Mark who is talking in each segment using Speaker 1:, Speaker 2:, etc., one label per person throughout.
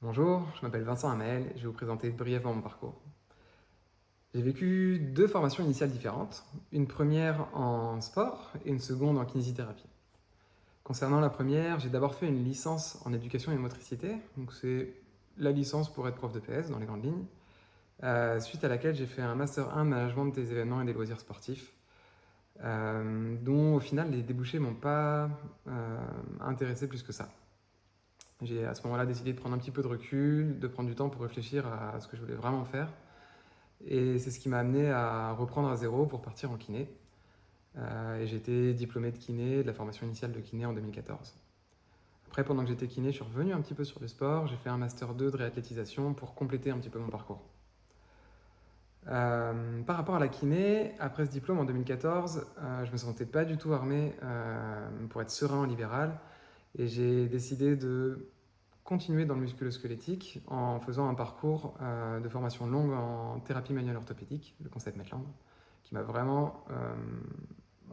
Speaker 1: Bonjour, je m'appelle Vincent Hamel et je vais vous présenter brièvement mon parcours. J'ai vécu deux formations initiales différentes, une première en sport et une seconde en kinésithérapie. Concernant la première, j'ai d'abord fait une licence en éducation et motricité, donc c'est la licence pour être prof de PS dans les grandes lignes, suite à laquelle j'ai fait un Master 1 management des événements et des loisirs sportifs, dont au final les débouchés m'ont pas intéressé plus que ça. J'ai à ce moment-là décidé de prendre un petit peu de recul, de prendre du temps pour réfléchir à ce que je voulais vraiment faire. Et c'est ce qui m'a amené à reprendre à zéro pour partir en kiné. Et j'ai été diplômé de kiné, de la formation initiale de kiné en 2014. Après, pendant que j'étais kiné, je suis revenu un petit peu sur le sport. J'ai fait un Master 2 de réathlétisation pour compléter un petit peu mon parcours. Par rapport à la kiné, après ce diplôme en 2014, je me sentais pas du tout armé pour être serein en libéral. Et j'ai décidé de continuer dans le musculo-squelettique en faisant un parcours de formation longue en thérapie manuelle orthopédique, le concept Medland, qui m'a vraiment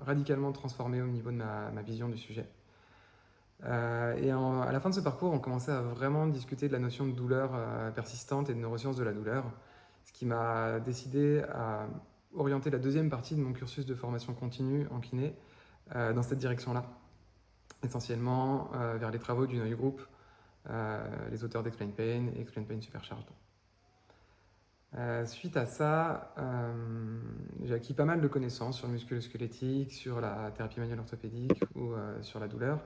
Speaker 1: radicalement transformé au niveau de ma vision du sujet. À la fin de ce parcours, on commençait à vraiment discuter de la notion de douleur persistante et de neurosciences de la douleur, ce qui m'a décidé à orienter la deuxième partie de mon cursus de formation continue en kiné dans cette direction-là, essentiellement vers les travaux du Neue Group, les auteurs d'Explain Pain et Explain Pain Supercharged. Suite à ça, j'ai acquis pas mal de connaissances sur le musculo-squelettique, sur la thérapie manuelle orthopédique ou sur la douleur.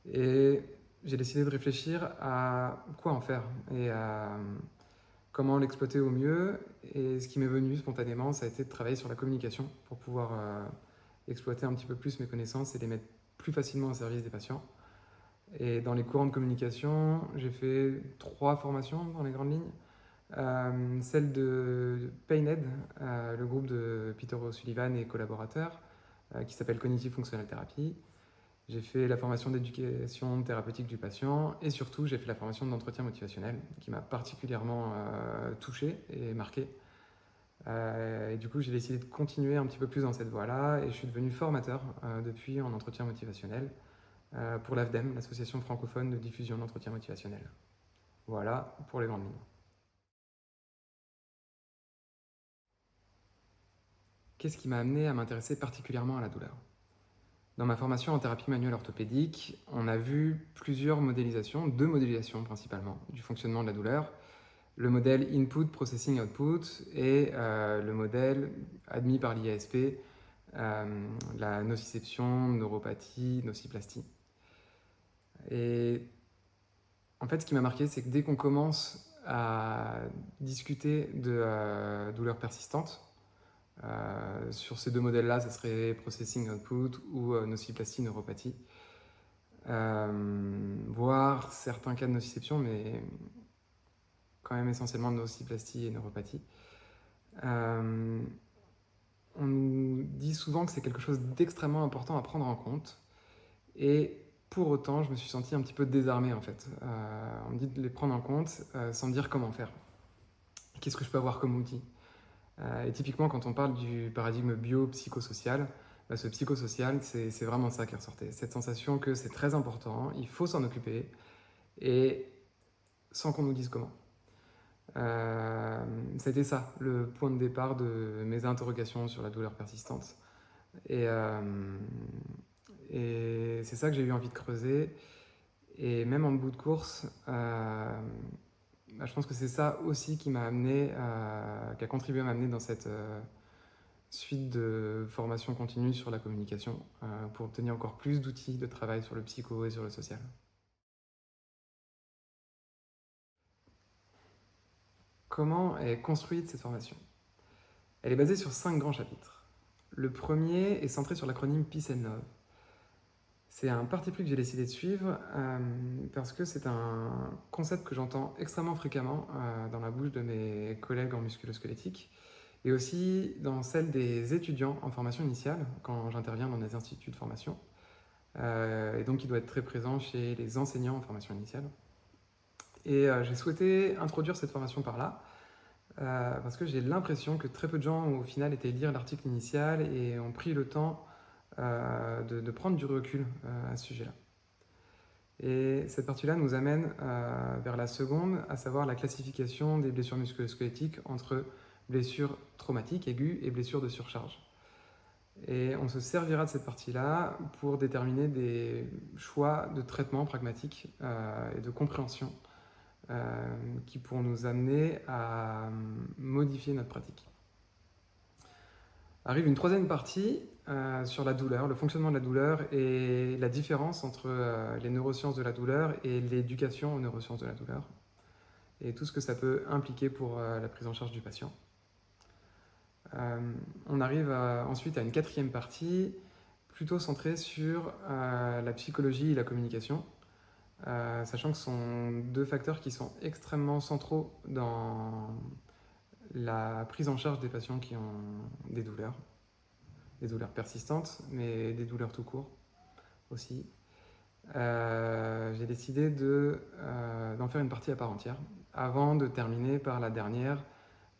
Speaker 1: Et j'ai décidé de réfléchir à quoi en faire et à comment l'exploiter au mieux. Et ce qui m'est venu spontanément, ça a été de travailler sur la communication pour pouvoir exploiter un petit peu plus mes connaissances et les mettre plus facilement au service des patients. Et dans les courants de communication, j'ai fait 3 formations dans les grandes lignes. Celle de PainEd, le groupe de Peter O'Sullivan et collaborateurs, qui s'appelle Cognitive Functional Therapy. J'ai fait la formation d'éducation thérapeutique du patient et surtout j'ai fait la formation d'entretien motivationnel qui m'a particulièrement touché et marqué. Et du coup j'ai décidé de continuer un petit peu plus dans cette voie-là et je suis devenu formateur depuis en entretien motivationnel pour l'AFDEM, l'Association francophone de diffusion d'entretien motivationnel. Voilà pour les grandes lignes. Qu'est-ce qui m'a amené à m'intéresser particulièrement à la douleur? Dans ma formation en thérapie manuelle orthopédique, on a vu plusieurs modélisations, 2 modélisations principalement, du fonctionnement de la douleur. Le modèle Input Processing Output et le modèle admis par l'IASP, la nociception, neuropathie, nociplastie. Et en fait, ce qui m'a marqué, c'est que dès qu'on commence à discuter de douleurs persistantes, sur ces 2 modèles-là, ce serait Processing Output ou nociplastie, neuropathie. Voire certains cas de nociception, mais quand même essentiellement nociplastie et neuropathie. On nous dit souvent que c'est quelque chose d'extrêmement important à prendre en compte. Et pour autant, je me suis senti un petit peu désarmé en fait. On me dit de les prendre en compte sans me dire comment faire. Qu'est-ce que je peux avoir comme outil? Et typiquement, quand on parle du paradigme bio-psychosocial, ce psychosocial, c'est vraiment ça qui ressortait. Cette sensation que c'est très important, il faut s'en occuper, et sans qu'on nous dise comment. C'était ça, le point de départ de mes interrogations sur la douleur persistante. Et c'est ça que j'ai eu envie de creuser. Et même en bout de course, je pense que c'est ça aussi qui m'a amené, qui a contribué à m'amener dans cette suite de formation continue sur la communication pour obtenir encore plus d'outils de travail sur le psycho et sur le social. Comment est construite cette formation? Elle est basée sur 5 grands chapitres. Le premier est centré sur l'acronyme Peace and Love. C'est un parti pris que j'ai décidé de suivre parce que c'est un concept que j'entends extrêmement fréquemment dans la bouche de mes collègues en musculo-squelettique et aussi dans celle des étudiants en formation initiale quand j'interviens dans des instituts de formation. Et donc il doit être très présent chez les enseignants en formation initiale. Et j'ai souhaité introduire cette formation par là parce que j'ai l'impression que très peu de gens au final étaient lire l'article initial et ont pris le temps de prendre du recul à ce sujet-là. Et cette partie-là nous amène vers la seconde, à savoir la classification des blessures musculo-squelettiques entre blessures traumatiques aiguës et blessures de surcharge. Et on se servira de cette partie-là pour déterminer des choix de traitement pragmatiques et de compréhension qui pourront nous amener à modifier notre pratique. Arrive une troisième partie sur la douleur, le fonctionnement de la douleur et la différence entre les neurosciences de la douleur et l'éducation aux neurosciences de la douleur et tout ce que ça peut impliquer pour la prise en charge du patient. On arrive ensuite à une quatrième partie plutôt centrée sur la psychologie et la communication, sachant que ce sont deux facteurs qui sont extrêmement centraux dans la prise en charge des patients qui ont des douleurs persistantes, mais des douleurs tout court aussi. J'ai décidé d'en faire une partie à part entière, avant de terminer par la dernière,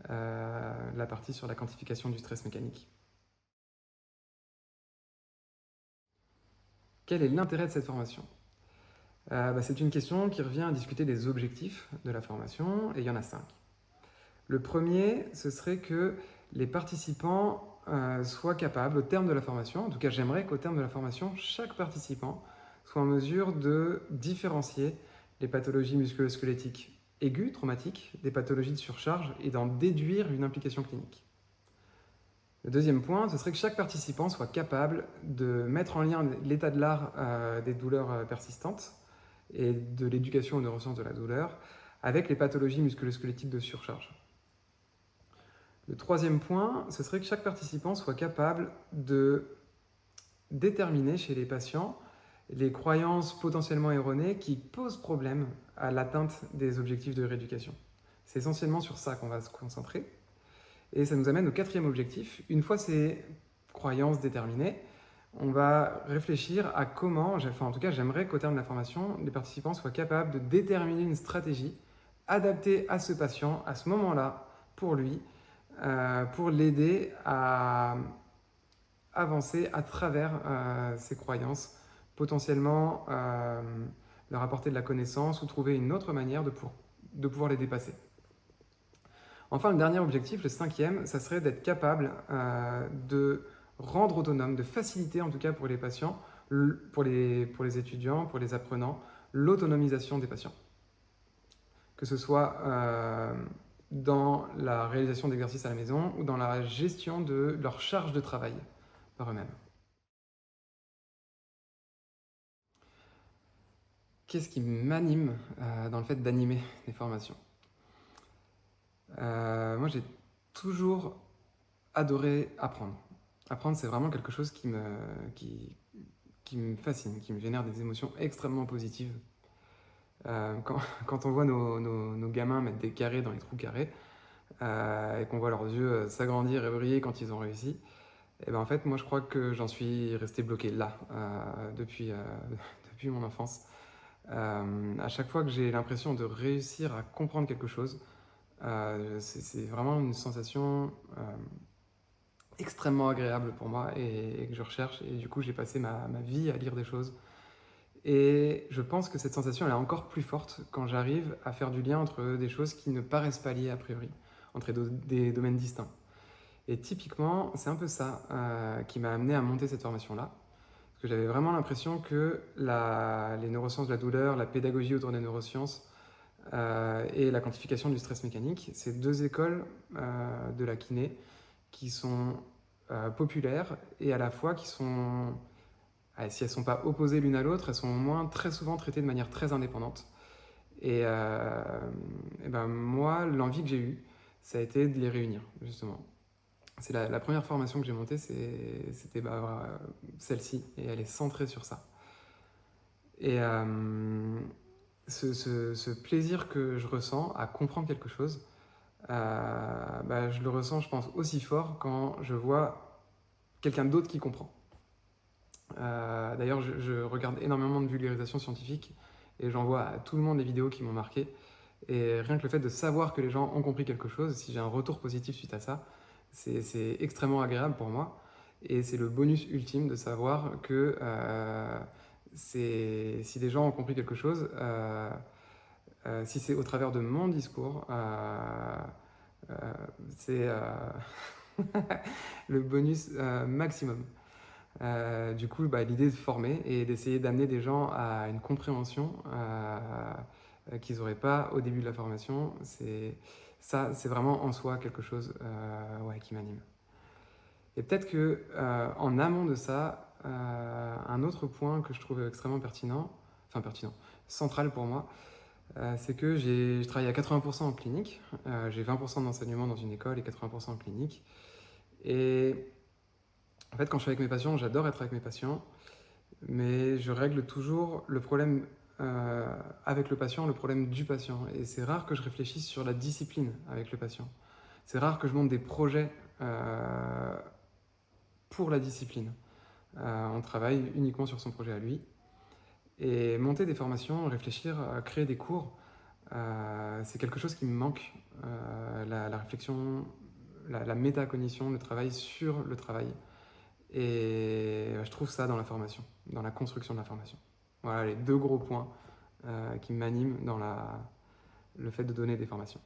Speaker 1: la partie sur la quantification du stress mécanique. Quel est l'intérêt de cette formation ? C'est une question qui revient à discuter des objectifs de la formation, et il y en a 5. Le premier, ce serait que les participants soient capables, au terme de la formation, en tout cas j'aimerais qu'au terme de la formation, chaque participant soit en mesure de différencier les pathologies musculo-squelettiques aiguës, traumatiques, des pathologies de surcharge et d'en déduire une implication clinique. Le deuxième point, ce serait que chaque participant soit capable de mettre en lien l'état de l'art des douleurs persistantes et de l'éducation aux neurosciences de la douleur avec les pathologies musculo-squelettiques de surcharge. Le troisième point, ce serait que chaque participant soit capable de déterminer chez les patients les croyances potentiellement erronées qui posent problème à l'atteinte des objectifs de rééducation. C'est essentiellement sur ça qu'on va se concentrer. Et ça nous amène au quatrième objectif. Une fois ces croyances déterminées, on va réfléchir à comment, en tout cas j'aimerais qu'au terme de la formation, les participants soient capables de déterminer une stratégie adaptée à ce patient, à ce moment-là, pour lui, pour l'aider à avancer à travers ses croyances, potentiellement leur apporter de la connaissance ou trouver une autre manière de pouvoir les dépasser. Enfin, le dernier objectif, le cinquième, ça serait d'être capable de rendre autonome, de faciliter en tout cas pour les patients, pour les étudiants, pour les apprenants, l'autonomisation des patients. Que ce soit dans la réalisation d'exercices à la maison ou dans la gestion de leur charge de travail par eux-mêmes. Qu'est-ce qui m'anime dans le fait d'animer des formations ? Moi, j'ai toujours adoré apprendre. Apprendre, c'est vraiment quelque chose qui me fascine, qui me génère des émotions extrêmement positives. Quand on voit nos gamins mettre des carrés dans les trous carrés et qu'on voit leurs yeux s'agrandir et briller quand ils ont réussi, et ben en fait, moi, je crois que j'en suis resté bloqué là depuis mon enfance. À chaque fois que j'ai l'impression de réussir à comprendre quelque chose, c'est vraiment une sensation extrêmement agréable pour moi et que je recherche. Et du coup, j'ai passé ma vie à lire des choses. Et je pense que cette sensation elle est encore plus forte quand j'arrive à faire du lien entre des choses qui ne paraissent pas liées a priori, entre des domaines distincts. Et typiquement, c'est un peu ça qui m'a amené à monter cette formation-là. Parce que j'avais vraiment l'impression que les neurosciences de la douleur, la pédagogie autour des neurosciences et la quantification du stress mécanique, c'est deux écoles de la kiné qui sont populaires et à la fois qui sont, si elles ne sont pas opposées l'une à l'autre, elles sont au moins très souvent traitées de manière très indépendante. Et ben moi, l'envie que j'ai eue, ça a été de les réunir, justement. C'est la première formation que j'ai montée, c'était celle-ci, et elle est centrée sur ça. Et ce plaisir que je ressens à comprendre quelque chose, je le ressens, je pense, aussi fort quand je vois quelqu'un d'autre qui comprend. D'ailleurs, je regarde énormément de vulgarisation scientifique et j'envoie à tout le monde les vidéos qui m'ont marqué. Et rien que le fait de savoir que les gens ont compris quelque chose, si j'ai un retour positif suite à ça, c'est extrêmement agréable pour moi. Et c'est le bonus ultime de savoir que si des gens ont compris quelque chose, si c'est au travers de mon discours, euh, c'est le bonus maximum. Du coup, l'idée de former et d'essayer d'amener des gens à une compréhension qu'ils n'auraient pas au début de la formation, c'est vraiment en soi quelque chose qui m'anime. Et peut-être que en amont de ça, un autre point que je trouve extrêmement pertinent, central pour moi, c'est que je travaille à 80% en clinique, j'ai 20% d'enseignement dans une école et 80% en clinique. Et en fait, quand je suis avec mes patients, j'adore être avec mes patients, mais je règle toujours le problème avec le patient, le problème du patient. Et c'est rare que je réfléchisse sur la discipline avec le patient. C'est rare que je monte des projets pour la discipline. On travaille uniquement sur son projet à lui. Et monter des formations, réfléchir, créer des cours, c'est quelque chose qui me manque. La réflexion, la métacognition, le travail sur le travail. Et je trouve ça dans la formation, dans la construction de la formation. Voilà les deux gros points qui m'animent dans le fait de donner des formations.